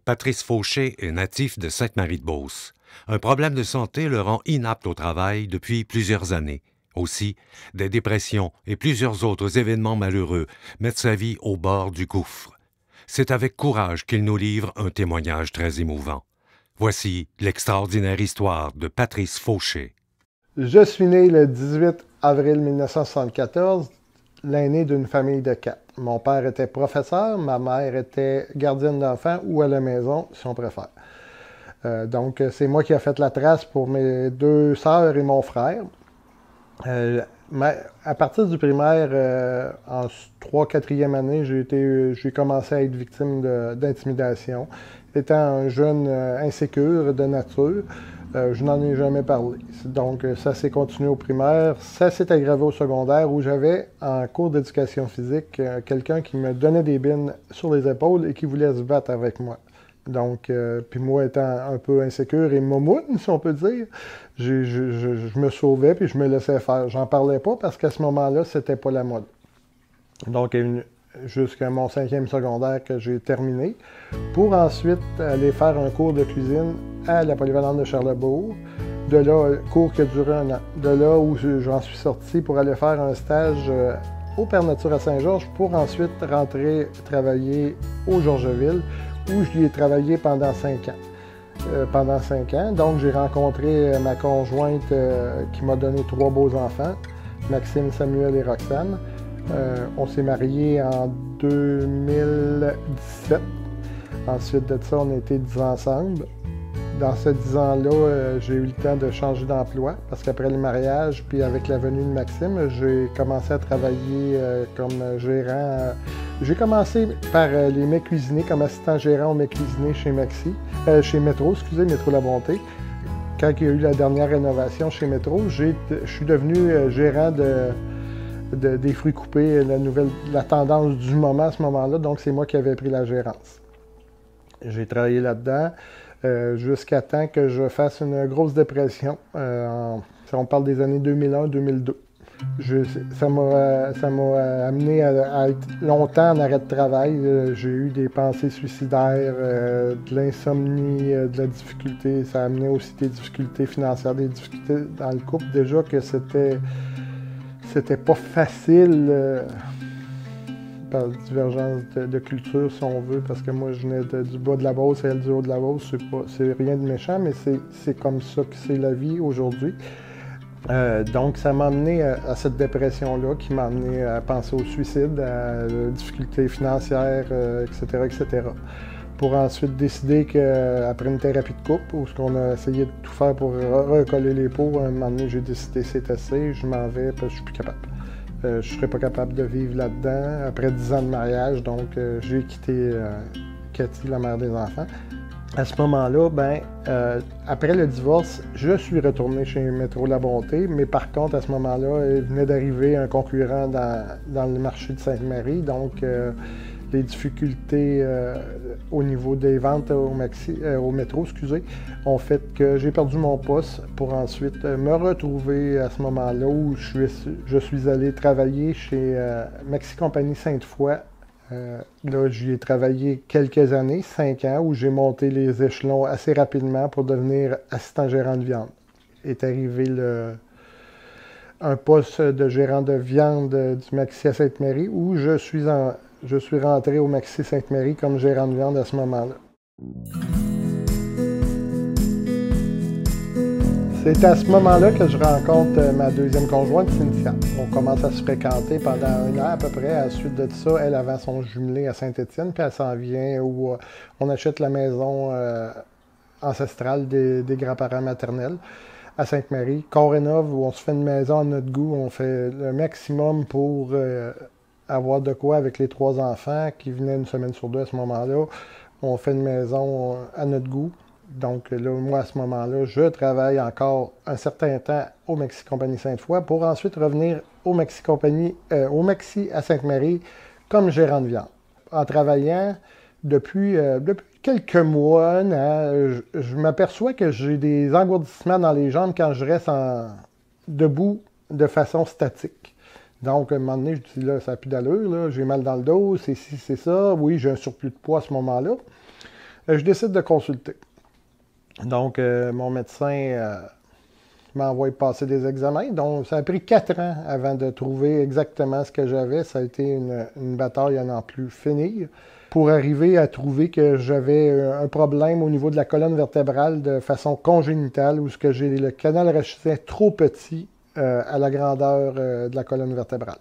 Patrice Fauché est natif de Sainte-Marie-de-Beauce. Un problème de santé le rend inapte au travail depuis plusieurs années. Aussi, des dépressions et plusieurs autres événements malheureux mettent sa vie au bord du gouffre. C'est avec courage qu'il nous livre un témoignage très émouvant. Voici l'extraordinaire histoire de Patrice Fauché. Je suis né le 18 avril 1974, l'aîné d'une famille de 4. Mon père était professeur, ma mère était gardienne d'enfants ou à la maison, si on préfère. Donc, c'est moi qui ai fait la trace pour mes 2 sœurs et mon frère. À partir du primaire, en 3e-4e année, j'ai commencé à être victime d'intimidation. Étant un jeune insécure de nature, je n'en ai jamais parlé. Donc, ça s'est continué au primaire. Ça s'est aggravé au secondaire où j'avais, en cours d'éducation physique, quelqu'un qui me donnait des bines sur les épaules et qui voulait se battre avec moi. Donc, puis moi étant un peu insécure et momoune, si on peut dire, je me sauvais puis je me laissais faire. J'en parlais pas parce qu'à ce moment-là, c'était pas la mode. Donc, jusqu'à mon 5e secondaire que j'ai terminé, pour ensuite aller faire un cours de cuisine à la polyvalente de Charlebourg. De là, cours qui a duré 1 an. De là où j'en suis sorti pour aller faire un stage au Père Nature à Saint-Georges pour ensuite rentrer travailler au Georgeville où j'y ai travaillé pendant 5 ans. Donc, j'ai rencontré ma conjointe qui m'a donné 3 beaux enfants, Maxime, Samuel et Roxane. On s'est mariés en 2017. Ensuite de ça, on a été 10 ans ensemble. Dans ces 10 ans-là, j'ai eu le temps de changer d'emploi parce qu'après le mariage, puis avec la venue de Maxime, j'ai commencé à travailler comme gérant. J'ai commencé par les mets cuisinés comme assistant gérant aux mets cuisinés chez Métro La Bonté. Quand il y a eu la dernière rénovation chez Métro, je suis devenu gérant des fruits coupés, la tendance du moment à ce moment-là. Donc, c'est moi qui avais pris la gérance. J'ai travaillé là-dedans jusqu'à temps que je fasse une grosse dépression. Si on parle des années 2001-2002. Ça m'a amené à être longtemps en arrêt de travail. J'ai eu des pensées suicidaires, de l'insomnie, de la difficulté. Ça a amené aussi des difficultés financières, des difficultés dans le couple. Déjà que c'était pas facile par divergence de culture, si on veut, parce que moi, je venais du bas de la Beauce et elle du haut de la Beauce. C'est rien de méchant, mais c'est comme ça que c'est la vie aujourd'hui. Donc, ça m'a amené à cette dépression-là qui m'a amené à penser au suicide, à la difficultés financières, etc., etc. Pour ensuite décider qu'après une thérapie de couple, où on a essayé de tout faire pour recoller les peaux, à un moment donné, j'ai décidé c'est assez, je m'en vais parce que je suis plus capable. Je ne serais pas capable de vivre là-dedans. Après 10 ans de mariage, donc j'ai quitté Cathy, la mère des enfants. À ce moment-là, après le divorce, je suis retourné chez Métro La Bonté, mais par contre, à ce moment-là, il venait d'arriver un concurrent dans le marché de Sainte-Marie, donc les difficultés au niveau des ventes au métro, ont fait que j'ai perdu mon poste pour ensuite me retrouver à ce moment-là où je suis allé travailler chez Maxi Compagnie Sainte-Foy. Là, j'y ai travaillé quelques années, 5 ans, où j'ai monté les échelons assez rapidement pour devenir assistant gérant de viande. Est arrivé un poste de gérant de viande du Maxi à Sainte-Marie où je suis rentré au Maxi Sainte-Marie comme gérant de viande à ce moment-là. C'est à ce moment-là que je rencontre ma 2e conjointe, Cynthia. On commence à se fréquenter pendant 1 an à peu près. À la suite de ça, elle avait son jumelé à Saint-Étienne, puis elle s'en vient où on achète la maison ancestrale des grands-parents maternels à Sainte-Marie, qu'on rénove, où on se fait une maison à notre goût. On fait le maximum pour avoir de quoi avec les 3 enfants qui venaient 1 semaine sur 2 à ce moment-là. On fait une maison à notre goût. Donc là, moi, à ce moment-là, je travaille encore un certain temps au Maxi Compagnie Sainte-Foy pour ensuite revenir au Maxi à Sainte-Marie comme gérant de viande. En travaillant depuis quelques mois, je m'aperçois que j'ai des engourdissements dans les jambes quand je reste debout de façon statique. Donc, à un moment donné, je dis là, ça n'a plus d'allure, là, j'ai mal dans le dos, c'est ci, c'est ça. Oui, j'ai un surplus de poids à ce moment-là. Je décide de consulter. Donc, mon médecin m'a envoyé passer des examens. Donc, ça a pris 4 ans avant de trouver exactement ce que j'avais. Ça a été une bataille à n'en plus finir pour arriver à trouver que j'avais un problème au niveau de la colonne vertébrale de façon congénitale, où j'ai le canal rachidien trop petit à la grandeur de la colonne vertébrale.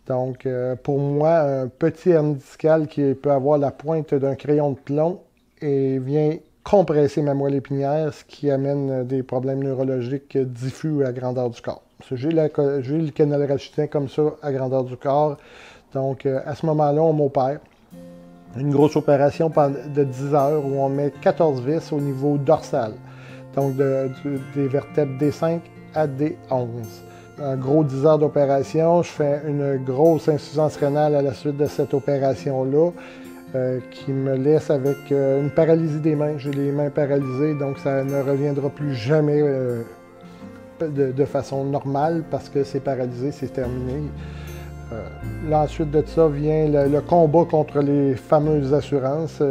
Donc, pour moi, un petit hernie discale qui peut avoir la pointe d'un crayon de plomb et vient compresser ma moelle épinière, ce qui amène des problèmes neurologiques diffus à grandeur du corps. J'ai le canal rachidien comme ça à grandeur du corps. Donc, à ce moment-là, on m'opère. Une grosse opération de 10 heures où on met 14 vis au niveau dorsal. Donc, des vertèbres D5 à D11. Un gros 10 heures d'opération. Je fais une grosse insuffisance rénale à la suite de cette opération-là. Qui me laisse avec une paralysie des mains. J'ai les mains paralysées, donc ça ne reviendra plus jamais de façon normale parce que c'est paralysé, c'est terminé. Là, ensuite de ça vient le combat contre les fameuses assurances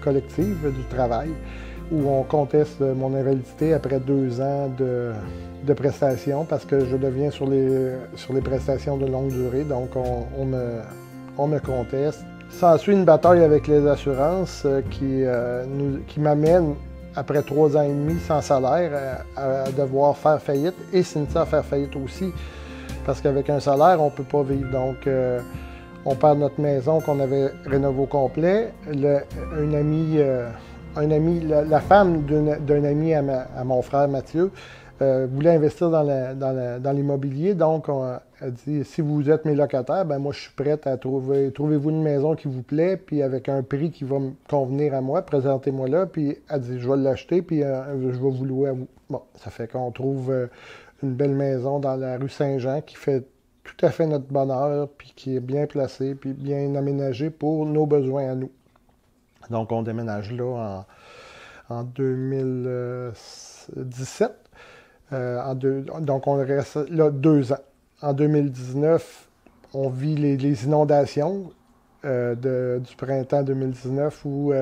collectives du travail, où on conteste mon invalidité après 2 ans de prestations parce que je deviens sur les prestations de longue durée, donc on me conteste. S'ensuit une bataille avec les assurances qui m'amène, après 3 ans et demi sans salaire, à devoir faire faillite et Cynthia à faire faillite aussi. Parce qu'avec un salaire, on ne peut pas vivre. Donc, on perd notre maison qu'on avait rénovée au complet. La femme d'un ami à mon frère Mathieu voulait investir dans l'immobilier. Donc, elle dit, si vous êtes mes locataires, ben moi, je suis prête à trouvez-vous une maison qui vous plaît, puis avec un prix qui va me convenir à moi, présentez-moi là. Puis elle dit, je vais l'acheter, puis je vais vous louer à vous. Bon, ça fait qu'on trouve une belle maison dans la rue Saint-Jean qui fait tout à fait notre bonheur, puis qui est bien placée, puis bien aménagée pour nos besoins à nous. Donc, on déménage là en 2017. Donc, on reste là 2 ans. En 2019, on vit les inondations du printemps 2019 où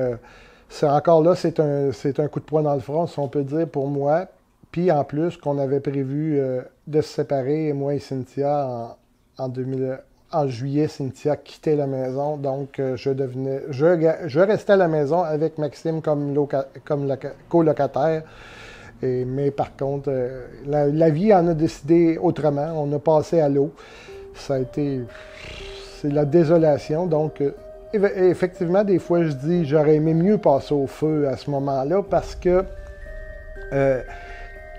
encore là, c'est un coup de poing dans le front, si on peut dire, pour moi. Puis en plus, qu'on avait prévu de se séparer, moi et Cynthia, en juillet, Cynthia quittait la maison. Donc, je restais à la maison avec Maxime comme colocataire. Mais par contre, la vie en a décidé autrement. On a passé à l'eau. C'est la désolation. Donc, effectivement, des fois, je dis, j'aurais aimé mieux passer au feu à ce moment-là parce que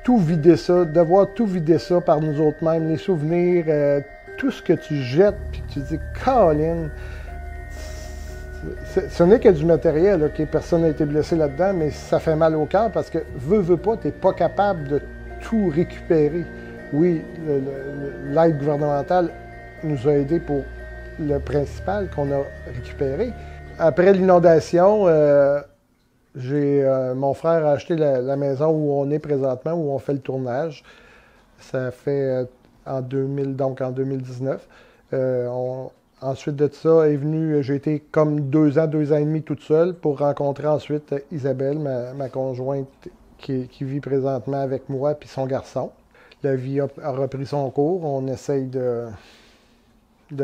tout vider ça, devoir tout vider ça par nous autres mêmes, les souvenirs, tout ce que tu jettes, puis tu dis, Colin, ce n'est que du matériel, OK? Personne n'a été blessé là-dedans, mais ça fait mal au cœur parce que, veux pas, tu n'es pas capable de tout récupérer. Oui, l'aide gouvernementale nous a aidés pour le principal qu'on a récupéré. Après l'inondation, mon frère a acheté la maison où on est présentement, où on fait le tournage. Ça fait en 2019. Ensuite de ça, j'ai été comme 2 ans et demi toute seule pour rencontrer ensuite Isabelle, ma conjointe qui vit présentement avec moi, puis son garçon. La vie a repris son cours. On essaye de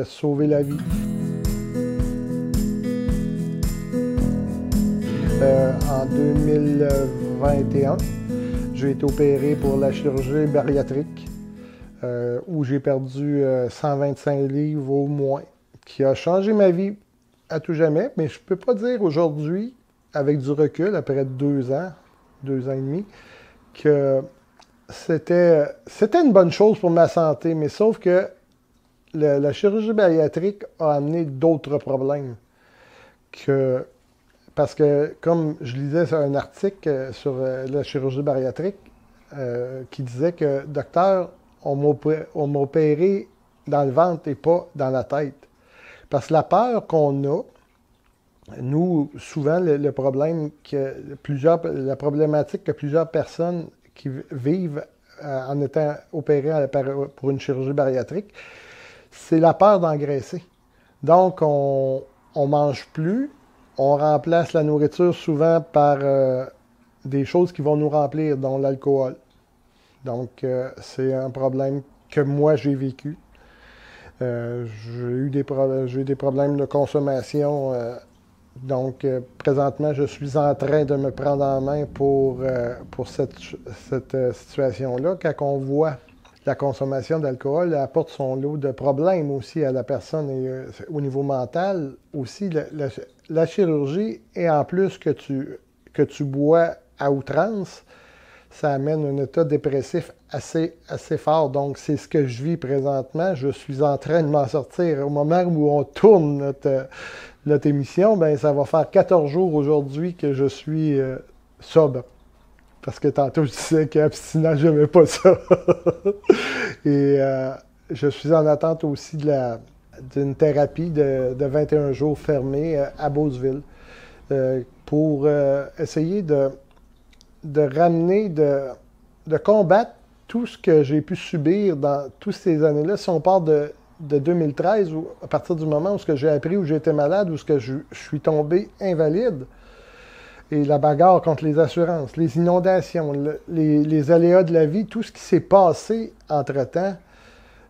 sauver la vie. En 2021, j'ai été opéré pour la chirurgie bariatrique, où j'ai perdu 125 livres au moins, qui a changé ma vie à tout jamais. Mais je ne peux pas dire aujourd'hui, avec du recul, après 2 ans et demi, que c'était une bonne chose pour ma santé. Mais sauf que la chirurgie bariatrique a amené d'autres problèmes. Parce que, comme je lisais un article sur la chirurgie bariatrique qui disait que, docteur, on m'a opéré dans le ventre et pas dans la tête. Parce que la peur qu'on a, nous, souvent, la problématique que plusieurs personnes qui vivent en étant opérées pour une chirurgie bariatrique, c'est la peur d'engraisser. Donc, on ne mange plus, On remplace la nourriture souvent par des choses qui vont nous remplir, dont l'alcool. Donc, c'est un problème que moi, j'ai vécu. J'ai eu des problèmes de consommation. Donc, présentement, je suis en train de me prendre en main pour cette situation-là. Quand on voit la consommation d'alcool, elle apporte son lot de problèmes aussi à la personne et au niveau mental aussi. La chirurgie, et en plus que tu bois à outrance, ça amène un état dépressif assez fort. Donc, c'est ce que je vis présentement. Je suis en train de m'en sortir. Au moment où on tourne notre émission, ben ça va faire 14 jours aujourd'hui que je suis sobre. Parce que tantôt, je disais qu'abstinent, je n'aimais pas ça. Et je suis en attente aussi d'une thérapie de 21 jours fermée à Beauceville pour essayer de ramener, de combattre tout ce que j'ai pu subir dans toutes ces années-là. Si on part de 2013, où, à partir du moment où j'ai appris, où j'étais malade, où je suis tombé invalide, et la bagarre contre les assurances, les inondations, les aléas de la vie, tout ce qui s'est passé entre-temps,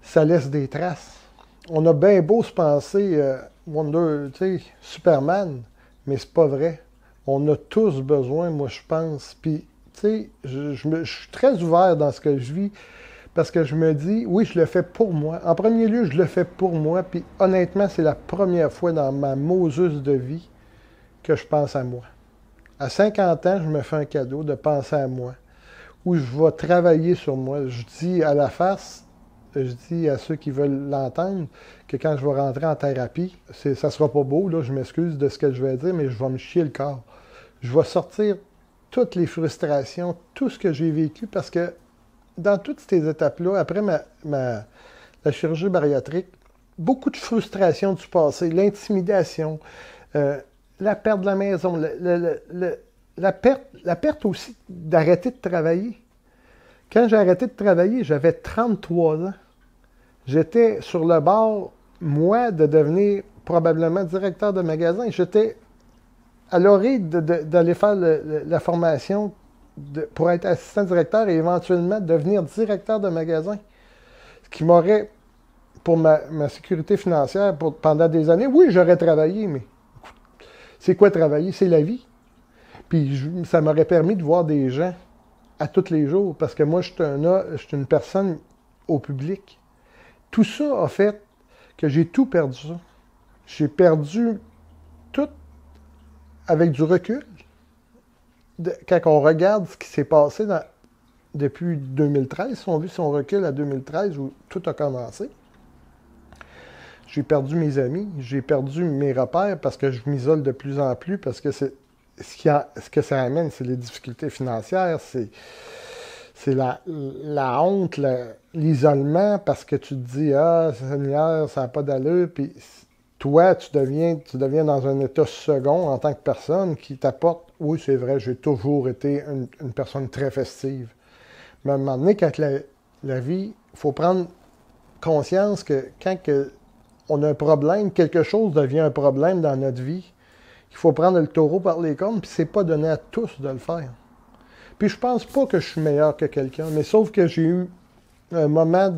ça laisse des traces. On a bien beau se penser Wonder, tu sais, Superman, mais c'est pas vrai. On a tous besoin, moi, je pense. Puis, tu sais, je suis très ouvert dans ce que je vis parce que je me dis, oui, je le fais pour moi. En premier lieu, je le fais pour moi. Puis, honnêtement, c'est la première fois dans ma Moses de vie que je pense à moi. À 50 ans, je me fais un cadeau de penser à moi, où je vais travailler sur moi. Je dis à la face, je dis à ceux qui veulent l'entendre, que quand je vais rentrer en thérapie, ça sera pas beau, là, je m'excuse de ce que je vais dire, mais je vais me chier le corps. Je vais sortir toutes les frustrations, tout ce que j'ai vécu, parce que dans toutes ces étapes-là, après la chirurgie bariatrique, beaucoup de frustrations du passé, l'intimidation, la perte de la maison, la perte aussi d'arrêter de travailler. Quand j'ai arrêté de travailler, j'avais 33 ans. J'étais sur le bord, moi, de devenir probablement directeur de magasin. J'étais à l'orée d'aller faire la formation pour être assistant directeur et éventuellement devenir directeur de magasin. Ce qui m'aurait, pour ma sécurité financière pendant des années, oui, j'aurais travaillé, mais c'est quoi travailler? C'est la vie. Puis ça m'aurait permis de voir des gens à tous les jours, parce que moi, je suis une personne au public. Tout ça a fait que j'ai tout perdu. J'ai perdu tout avec du recul. Quand on regarde ce qui s'est passé depuis 2013, si on recule à 2013, où tout a commencé, j'ai perdu mes amis, j'ai perdu mes repères parce que je m'isole de plus en plus, parce que ce que ça amène, c'est les difficultés financières, c'est la honte, l'isolement, parce que tu te dis « Ah, Seigneur, ça n'a pas d'allure », puis toi, tu deviens dans un état second en tant que personne qui t'apporte « Oui, c'est vrai, j'ai toujours été une personne très festive ». Mais à un moment donné, quand la vie, il faut prendre conscience que quand on a un problème, quelque chose devient un problème dans notre vie, il faut prendre le taureau par les cornes, puis c'est pas donné à tous de le faire. Puis je pense pas que je suis meilleur que quelqu'un, mais sauf que j'ai eu un moment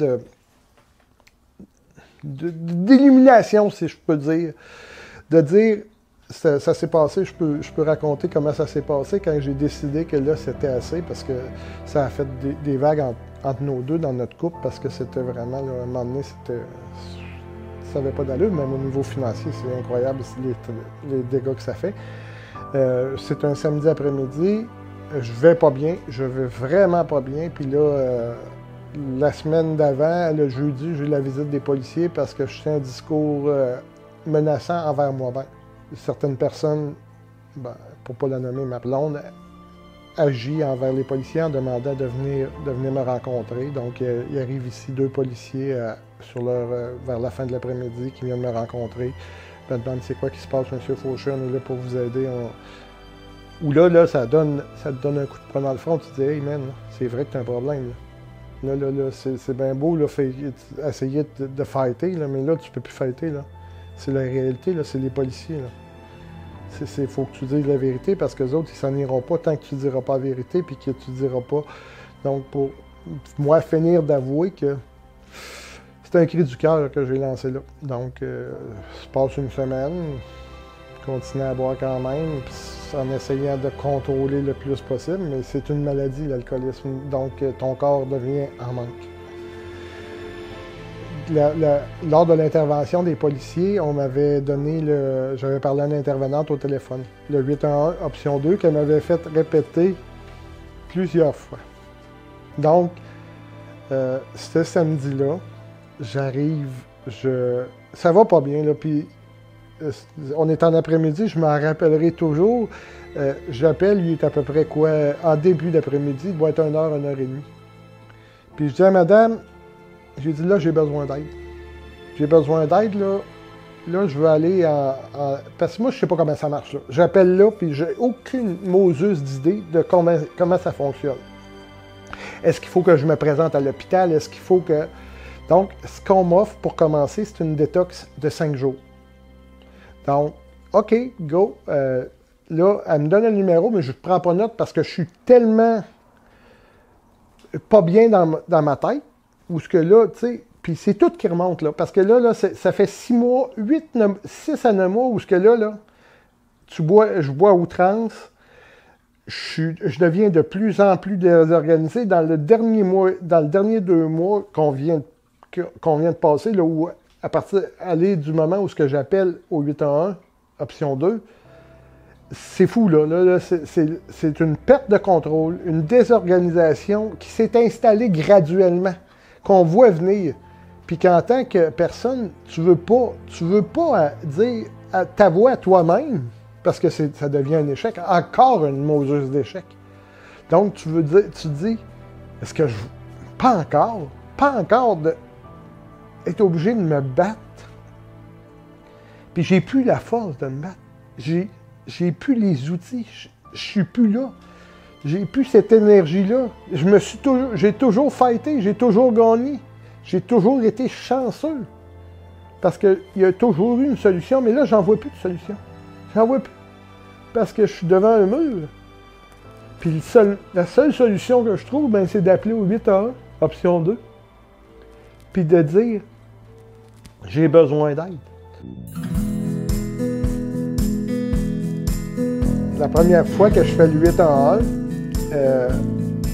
d'illumination, si je peux dire, de dire, ça s'est passé, je peux raconter comment ça s'est passé quand j'ai décidé que là, c'était assez, parce que ça a fait des vagues entre nos deux dans notre couple, parce que c'était vraiment, là, à un moment donné, ça n'avait pas d'allure, même au niveau financier, c'est incroyable les dégâts que ça fait. C'est un samedi après-midi, je vais pas bien, je vais vraiment pas bien, puis là, la semaine d'avant, le jeudi, j'ai eu la visite des policiers parce que je fais un discours menaçant envers moi-même. Certaines personnes, pour ne pas la nommer, ma blonde, agit envers les policiers en demandant de venir me rencontrer. Donc, il arrive ici 2 policiers vers la fin de l'après-midi qui viennent me rencontrer. Ils me demandent c'est quoi qui se passe, M. Fauché, on est là pour vous aider. Ou là, ça te donne un coup de poing dans le front, tu te dis « Hey man, c'est vrai que tu as un problème. » Là, c'est bien beau là, essayer de fighter, là, mais là, tu peux plus fighter. C'est la réalité, là, c'est les policiers. Là. Il faut que tu dises la vérité parce que les autres, ils s'en iront pas tant que tu ne diras pas la vérité puis que tu ne diras pas. Donc, pour moi, finir d'avouer que c'est un cri du cœur que j'ai lancé là. Donc, je passe une semaine, je continue à boire quand même, en essayant de contrôler le plus possible, mais c'est une maladie, l'alcoolisme. Donc, ton corps devient en manque. Lors de l'intervention des policiers, on m'avait donné j'avais parlé à une intervenante au téléphone, le 811 option 2, qu'elle m'avait fait répéter plusieurs fois. Donc, ce samedi-là, j'arrive, ça va pas bien, là, puis on est en après-midi, je m'en rappellerai toujours. J'appelle, il est à peu près quoi, en début d'après-midi, il doit être 1h, 1h30. Puis je dis à madame, j'ai dit, là, j'ai besoin d'aide. J'ai besoin d'aide, là. Là, je veux aller parce que moi, je sais pas comment ça marche, là. J'appelle là, puis j'ai aucune moseuse d'idée de comment ça fonctionne. Est-ce qu'il faut que je me présente à l'hôpital? Est-ce qu'il faut que... Donc, ce qu'on m'offre pour commencer, c'est une détox de 5 jours. Donc, OK, go. Là, elle me donne le numéro, mais je ne prends pas note parce que je suis tellement pas bien dans ma tête. Ou ce que là, tu sais, puis c'est tout qui remonte, là. Parce que là ça fait 6 mois, 6 à 9 mois où ce que là, je bois à outrance. Je deviens de plus en plus désorganisé. Dans le dernier 2 mois qu'on vient de passer, là, où à partir du moment où ce que j'appelle au 811, option 2, c'est fou, là c'est une perte de contrôle, une désorganisation qui s'est installée graduellement, qu'on voit venir, puis qu'en tant que personne, tu veux pas dire ta voix à toi-même, parce que ça devient un échec, encore une moseuse d'échec. Donc, tu te dis, est-ce que pas encore d'être obligé de me battre, puis j'ai plus la force de me battre, j'ai plus les outils, je suis plus là. J'ai plus cette énergie-là. J'ai toujours fighté, j'ai toujours gagné. J'ai toujours été chanceux. Parce qu'il y a toujours eu une solution, mais là, j'en vois plus de solution. J'en vois plus. Parce que je suis devant un mur. Puis la seule solution que je trouve, ben, c'est d'appeler au 811, option 2. Puis de dire, j'ai besoin d'aide. La première fois que je fais le 811,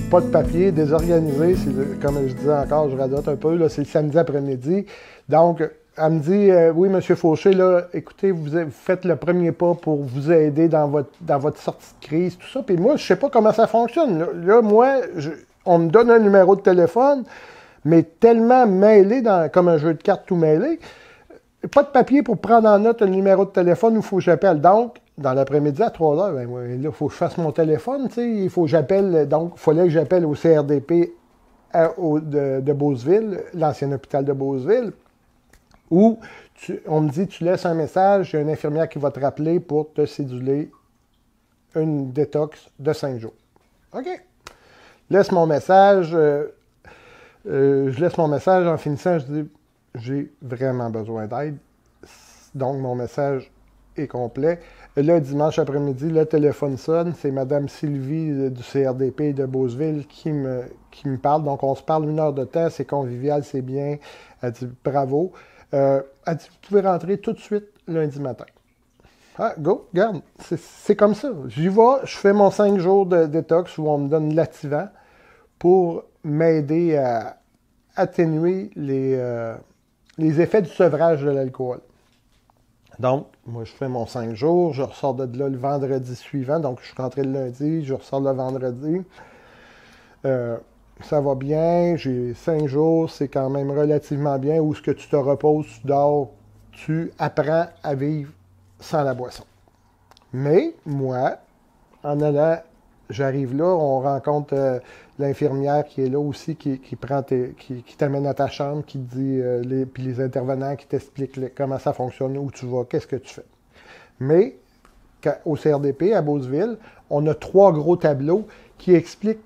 pas de papier, désorganisé, comme je disais encore, je radote un peu, c'est le samedi après-midi. Donc, elle me dit, oui, M. Fauché, là, écoutez, vous faites le premier pas pour vous aider dans votre sortie de crise, tout ça. Puis moi, je sais pas comment ça fonctionne. Là moi, on me donne un numéro de téléphone, mais tellement mêlé, comme un jeu de cartes tout mêlé, pas de papier pour prendre en note un numéro de téléphone où il faut que j'appelle. Donc, dans l'après-midi à 3 heures, ben, là, il faut que je fasse mon téléphone, tu sais, il faut que j'appelle, donc, il fallait que j'appelle au CRDP de Beauceville, l'ancien hôpital de Beauceville, où on me dit, tu laisses un message, il y a une infirmière qui va te rappeler pour te céduler une détox de 5 jours. OK. Laisse mon message, je laisse mon message, en finissant, je dis, j'ai vraiment besoin d'aide. Donc, mon message est complet. Là, dimanche après-midi, le téléphone sonne. C'est Mme Sylvie du CRDP de Beauceville qui me parle. Donc, on se parle 1 heure de temps. C'est convivial, c'est bien. Elle dit bravo. Elle dit, vous pouvez rentrer tout de suite lundi matin. Ah, go, regarde. C'est comme ça. J'y vais, je fais mon 5 jours de détox où on me donne l'activant pour m'aider à atténuer les effets du sevrage de l'alcool. Donc, moi, je fais mon 5 jours, je ressors de là le vendredi suivant, donc je suis rentré le lundi, je ressors le vendredi. Ça va bien, j'ai 5 jours, c'est quand même relativement bien, où ce que tu te reposes, tu dors, tu apprends à vivre sans la boisson. Mais, moi, en allant, j'arrive là, on rencontre l'infirmière qui est là aussi, qui t'amène à ta chambre, qui te dit, puis les intervenants qui t'expliquent comment ça fonctionne, où tu vas, qu'est-ce que tu fais. Mais, au CRDP, à Beauceville, on a 3 gros tableaux qui expliquent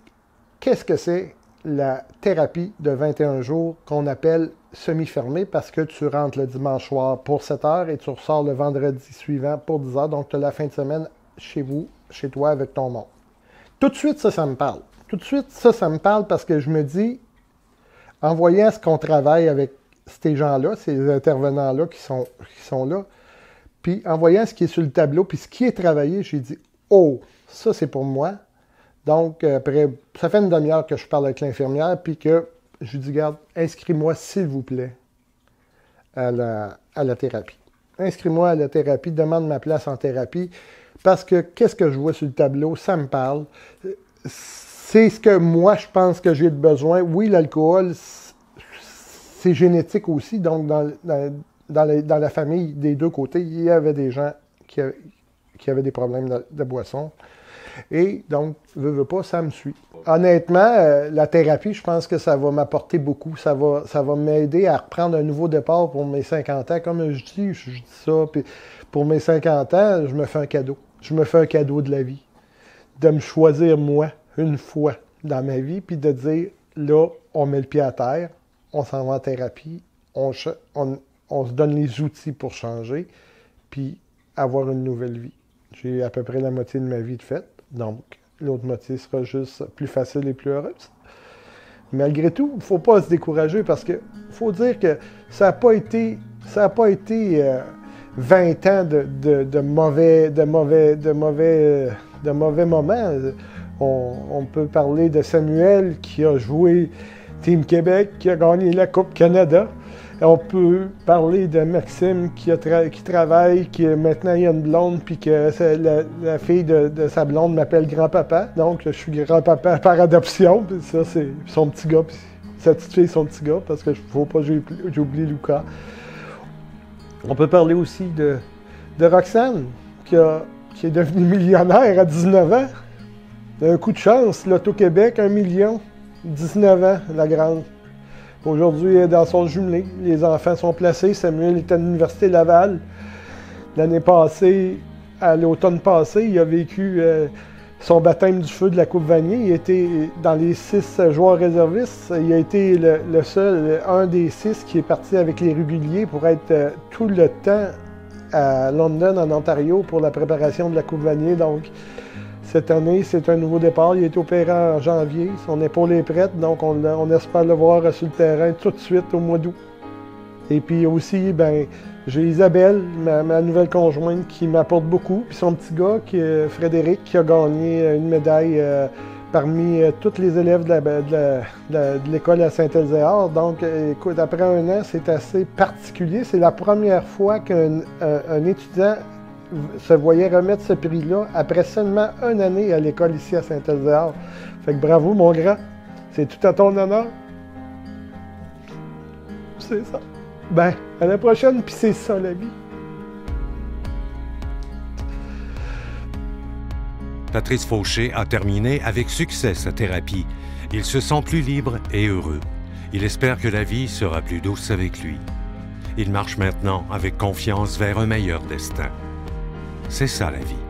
qu'est-ce que c'est la thérapie de 21 jours qu'on appelle semi-fermé parce que tu rentres le dimanche soir pour 7 heures et tu ressors le vendredi suivant pour 10 heures. Donc, tu as la fin de semaine chez vous, chez toi, avec ton monde. Tout de suite, ça me parle. Tout de suite, ça me parle parce que je me dis, en voyant ce qu'on travaille avec ces gens-là, ces intervenants-là qui sont là, puis en voyant ce qui est sur le tableau, puis ce qui est travaillé, j'ai dit, oh, ça c'est pour moi. Donc, après, ça fait une demi-heure que je parle avec l'infirmière, puis que je lui dis, garde, inscris-moi s'il vous plaît à la thérapie. Inscris-moi à la thérapie, demande ma place en thérapie, parce que qu'est-ce que je vois sur le tableau, ça me parle. C'est ce que moi, je pense que j'ai besoin. Oui, l'alcool, c'est génétique aussi, donc dans la famille des deux côtés, il y avait des gens qui avaient des problèmes de boisson. Et donc, veux pas, ça me suit. Honnêtement, la thérapie, je pense que ça va m'apporter beaucoup. Ça va m'aider à reprendre un nouveau départ pour mes 50 ans. Comme je dis ça, puis pour mes 50 ans, je me fais un cadeau. Je me fais un cadeau de la vie. De me choisir, moi, une fois dans ma vie, puis de dire, là, on met le pied à terre, on s'en va en thérapie, on se donne les outils pour changer, puis avoir une nouvelle vie. J'ai à peu près la moitié de ma vie de faite. Donc, l'autre moitié sera juste plus facile et plus heureuse. Malgré tout, il ne faut pas se décourager parce qu'il faut dire que ça n'a pas été 20 ans de mauvais moments. On peut parler de Samuel qui a joué Team Québec, qui a gagné la Coupe Canada. On peut parler de Maxime qui travaille, qui maintenant il y a une blonde, puis que la fille de sa blonde m'appelle grand-papa. Donc, je suis grand-papa par adoption. Puis ça, c'est son petit gars. Puis sa petite fille, son petit gars, parce que faut pas que j'oublie Lucas. On peut parler aussi de Roxane, qui est devenue millionnaire à 19 ans. Un coup de chance, l'Auto-Québec, 1 million. 19 ans, la grande. Aujourd'hui, elle est dans son jumelé. Les enfants sont placés. Samuel est à l'Université Laval. L'année passée, à l'automne passé, il a vécu son baptême du feu de la Coupe Vanier. Il était dans les 6 joueurs réservistes. Il a été le seul, un des 6 qui est parti avec les réguliers pour être tout le temps à London, en Ontario, pour la préparation de la Coupe Vanier. Donc, cette année, c'est un nouveau départ. Il a été opéré en janvier. Son épaule est prête, donc on espère le voir sur le terrain tout de suite au mois d'août. Et puis aussi, j'ai Isabelle, ma nouvelle conjointe, qui m'apporte beaucoup. Puis son petit gars, Frédéric, qui a gagné une médaille parmi tous les élèves de l'école à Saint-Elzéar. Donc, écoute, après 1 an, c'est assez particulier. C'est la première fois qu'un étudiant se voyait remettre ce prix-là après seulement 1 année à l'école ici à Saint-Elzéar. Fait que bravo, mon grand. C'est tout à ton honneur. C'est ça. À la prochaine, puis c'est ça la vie. Patrice Fauché a terminé avec succès sa thérapie. Il se sent plus libre et heureux. Il espère que la vie sera plus douce avec lui. Il marche maintenant avec confiance vers un meilleur destin. C'est ça la vie.